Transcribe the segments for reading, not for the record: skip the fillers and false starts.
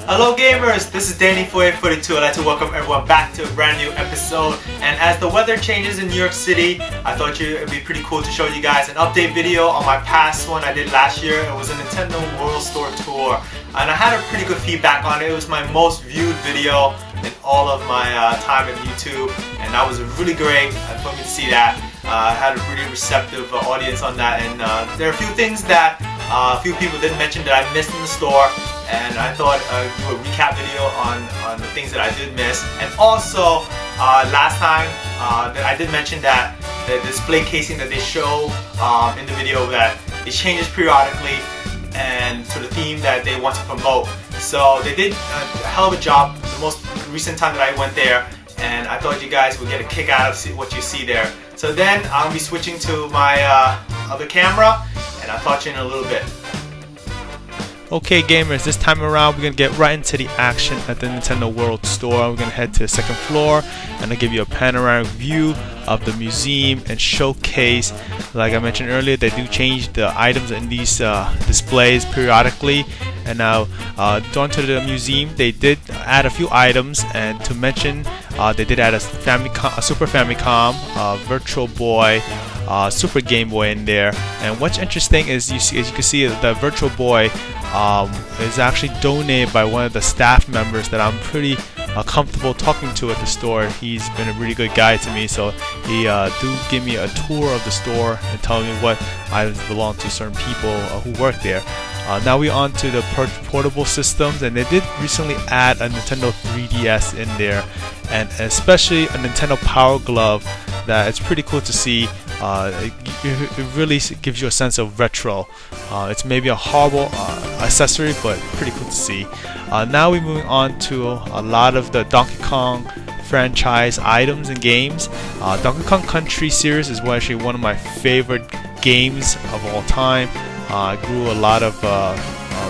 Hello gamers, this is Danny4842. I'd like to welcome everyone back to a brand new episode. And as the weather changes in New York City, I thought it would be pretty cool to show you guys an update video on my past one I did last year. It was a Nintendo World Store tour. And I had a pretty good feedback on it. It was my most viewed video in all of my time at YouTube. And that was really great for me to see that. I had a really receptive audience on that. And there are a few things that a few people didn't mention that I missed in the store. And I thought I'd do a recap video on the things that I did miss. And also, last time that I did mention that the display casing that they show in the video that it changes periodically and to the theme that they want to promote. So they did a hell of a job the most recent time that I went there, and I thought you guys would get a kick out of what you see there. So then I'll be switching to my other camera, and I'll talk to you in a little bit. Okay gamers, this time around we're going to get right into the action at the Nintendo World Store. We're going to head to the second floor and I'll give you a panoramic view of the museum and showcase. Like I mentioned earlier, they do change the items in these displays periodically. And now down to the museum, they did add a few items, and to mention they did add a Super Famicom, Virtual Boy, Super Game Boy in there. And what's interesting is as you can see, the Virtual Boy is actually donated by one of the staff members that I'm pretty comfortable talking to at the store. He's been a really good guy to me, so he do give me a tour of the store and tell me what items belong to certain people who work there. Now we're on to the portable systems, and they did recently add a Nintendo 3DS in there, and especially a Nintendo Power Glove that it's pretty cool to see. It really gives you a sense of retro. It's maybe a horrible accessory, but pretty cool to see. Now we're moving on to a lot of the Donkey Kong franchise items and games. Donkey Kong Country series is actually one of my favorite games of all time. I grew a lot of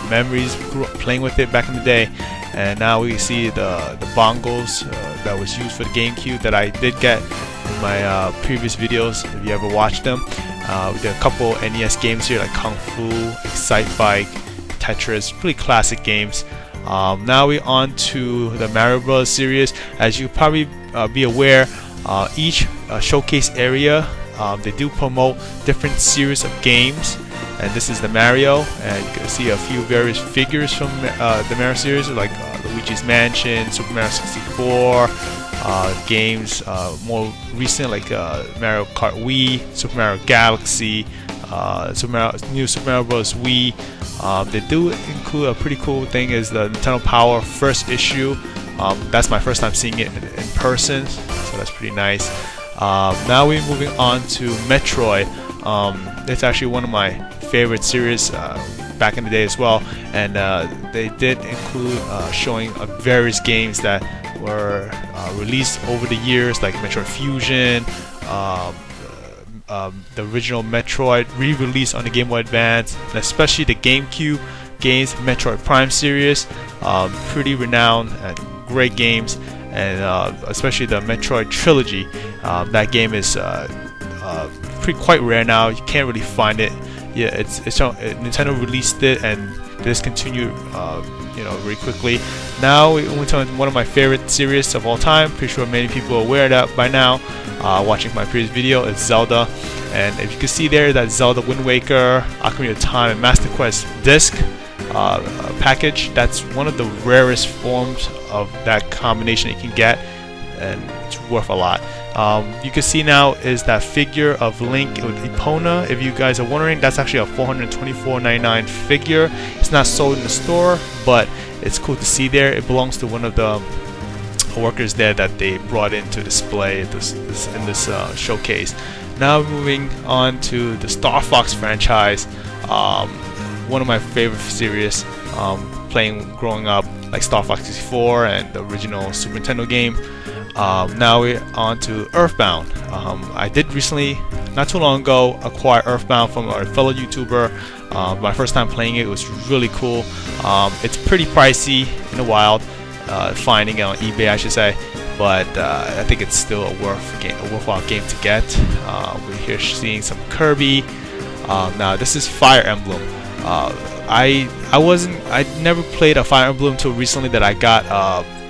memories, grew up playing with it back in the day. And now we see the bongos that was used for the GameCube that I did get in my previous videos, if you ever watched them. We did a couple NES games here like Kung Fu, Excite Bike, Tetris, pretty classic games. Now we're on to the Mario Bros. Series. As you probably be aware, each showcase area they do promote different series of games. And this is the Mario, and you can see a few various figures from the Mario series, like Luigi's Mansion, Super Mario 64, games more recent like Mario Kart Wii, Super Mario Galaxy, new Super Mario Bros. Wii. They do include a pretty cool thing is the Nintendo Power first issue. That's my first time seeing it in person, so that's pretty nice. Now we're moving on to Metroid. It's actually one of my favorite series back in the day as well, and they did include showing various games that were released over the years, like Metroid Fusion, the original Metroid re-released on the Game Boy Advance, and especially the GameCube games, Metroid Prime series, pretty renowned and great games, and especially the Metroid trilogy. That game is quite rare now. You can't really find it. Yeah, Nintendo released it and discontinued, very quickly. Now we went to one of my favorite series of all time. Pretty sure many people are aware of that by now. Watching my previous video, it's Zelda, and if you can see there that Zelda Wind Waker, Ocarina of Time, and Master Quest disc package. That's one of the rarest forms of that combination you can get, and it's worth a lot. You can see now is that figure of Link with Epona. If you guys are wondering, that's actually a $424.99 figure. It's not sold in the store, but it's cool to see there. It belongs to one of the workers there that they brought in to display in this showcase. Now moving on to the Star Fox franchise, one of my favorite series, playing growing up, like Star Fox 64 and the original Super Nintendo game. Now we're on to Earthbound. I did recently, not too long ago, acquire Earthbound from a fellow YouTuber. My first time playing it was really cool. It's pretty pricey in the wild, finding it on eBay I should say, but I think it's still a worthwhile game to get. We're here seeing some Kirby. Now this is Fire Emblem. I never played a Fire Emblem until recently that I got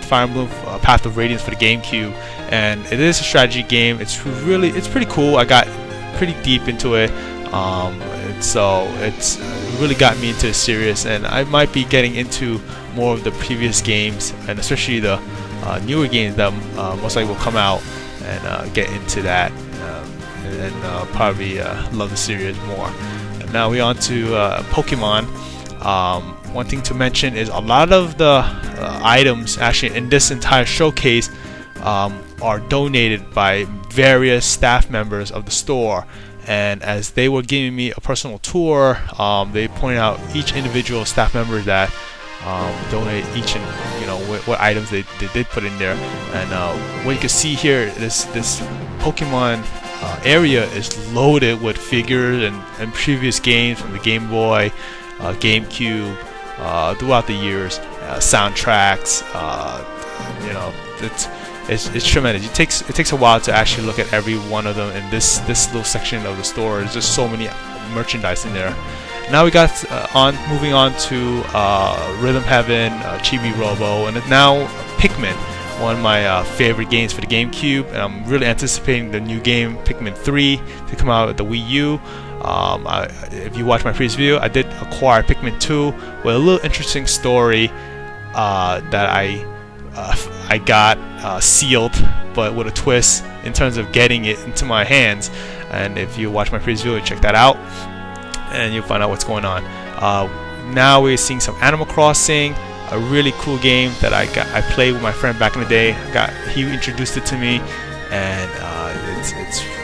Fire Emblem Path of Radiance for the GameCube, and it is a strategy game. It's pretty cool. I got pretty deep into it, so it's really got me into it serious, and I might be getting into more of the previous games, and especially the newer games that most likely will come out, and get into that, and probably love the series more. And now we're on to Pokemon. One thing to mention is a lot of the items actually in this entire showcase are donated by various staff members of the store, and as they were giving me a personal tour, they pointed out each individual staff member that donate each and what items they did put in there. And what you can see here, this Pokemon area is loaded with figures and previous games from the Game Boy, GameCube, throughout the years, soundtracks. It's tremendous. It takes a while to actually look at every one of them in this little section of the store. There's just so many merchandise in there. Now we got moving on to Rhythm Heaven, Chibi-Robo, and now Pikmin, one of my favorite games for the GameCube. And I'm really anticipating the new game Pikmin 3 to come out with the Wii U. If you watch my previous video, I did acquire Pikmin 2 with a little interesting story that I got sealed, but with a twist in terms of getting it into my hands. And if you watch my previous video, check that out, and you'll find out what's going on. Now we're seeing some Animal Crossing, a really cool game that I played with my friend back in the day. He introduced it to me, and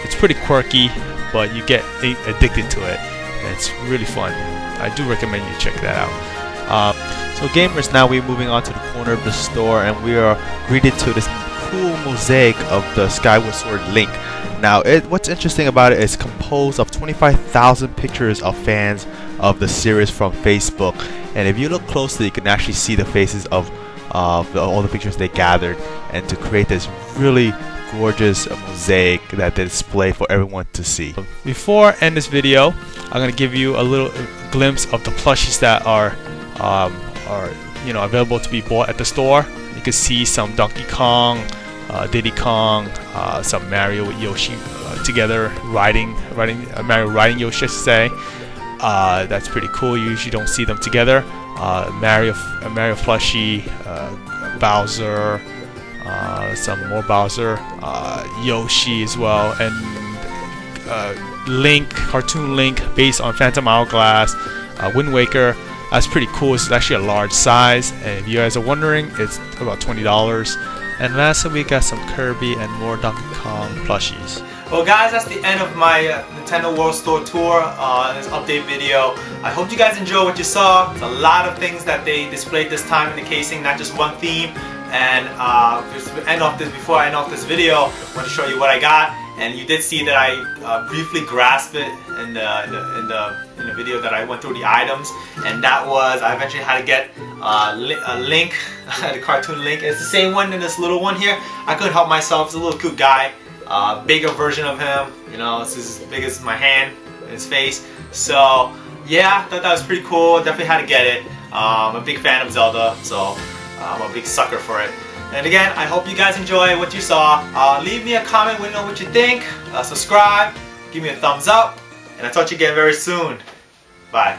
it's pretty quirky, but you get addicted to it, and it's really fun. I do recommend you check that out. So gamers, now we're moving on to the corner of the store, and we are greeted to this cool mosaic of the Skyward Sword Link. Now, what's interesting about it is composed of 25,000 pictures of fans of the series from Facebook, and if you look closely, you can actually see the faces of all the pictures they gathered, and to create this really gorgeous mosaic that they display for everyone to see. Before I end this video, I'm gonna give you a little glimpse of the plushies that are available to be bought at the store. You can see some Donkey Kong, Diddy Kong, some Mario with Yoshi together, Mario riding Yoshi, I should say. That's pretty cool. You usually don't see them together. Mario plushie, Bowser, some more Bowser, Yoshi as well, and Link, cartoon Link based on Phantom Hourglass, Wind Waker. That's pretty cool. It's actually a large size, and if you guys are wondering, it's about $20. And lastly, we got some Kirby and more Donkey Kong plushies. Well guys, that's the end of my Nintendo World Store tour, this update video. I hope you guys enjoyed what you saw. There's a lot of things that they displayed this time in the casing, not just one theme. And before I end off this video, I want to show you what I got. And you did see that I briefly grasped it in the video that I went through the items, and that was I eventually had to get a Link, the cartoon Link. It's the same one in this little one here. I couldn't help myself. It's a little cute guy, bigger version of him. It's as big as my hand, his face. So yeah, I thought that was pretty cool. Definitely had to get it. I'm a big fan of Zelda, so I'm a big sucker for it. And again, I hope you guys enjoy what you saw. Leave me a comment, let me know what you think. Subscribe, give me a thumbs up, and I'll talk to you again very soon. Bye.